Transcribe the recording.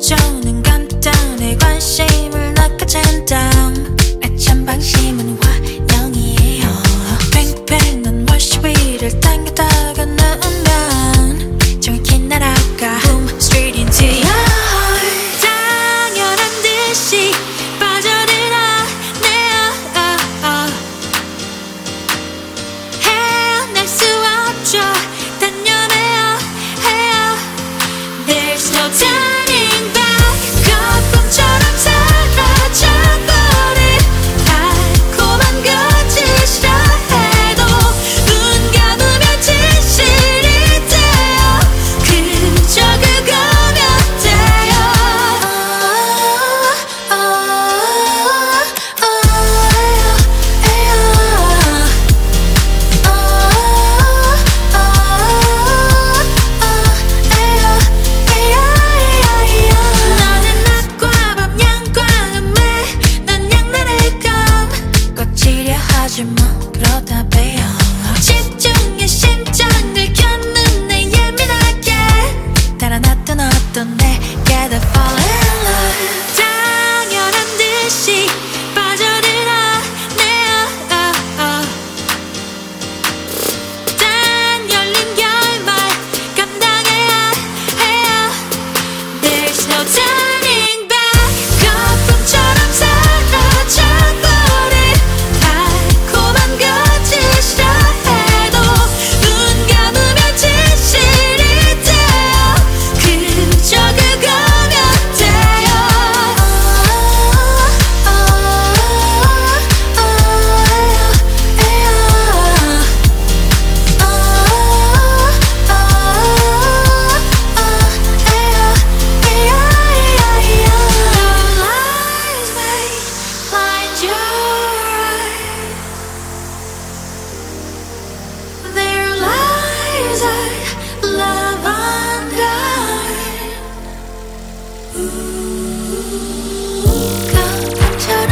조는 간단해 관심을 낚아챈 다음 아참 방심은 환영이에요. 팽팽 난 월시 위를 당겼다가 넣으면 정확히 날아가 Boom straight into your heart. 당연한 듯이 빠져들어 헤어날 수 없죠. 단념해요 해요. There's no turning back. 거품처럼 사라져버릴 달콤한 거짓이라 해도 눈 감으면 진실이 돼요. 그저 그거면 돼요. 너는 낮과 밤 양광은 매난 양날의 검 거칠려 하지 뭐 그러다 배요. 집중해 심장을 켰는 내 예민하게 달아났던 어떤 내게 다 fall in love. 당연한 듯이 빠져들어 단 열린 결말 감당해야 해요. There's no turning back. 거품처럼 사라져버릴 달콤한 거짓이라 해도 눈 감으면 진실이 돼요. 그저 그거면 돼요. Lies may blind your eyes. Their lies are love undone. 거품처럼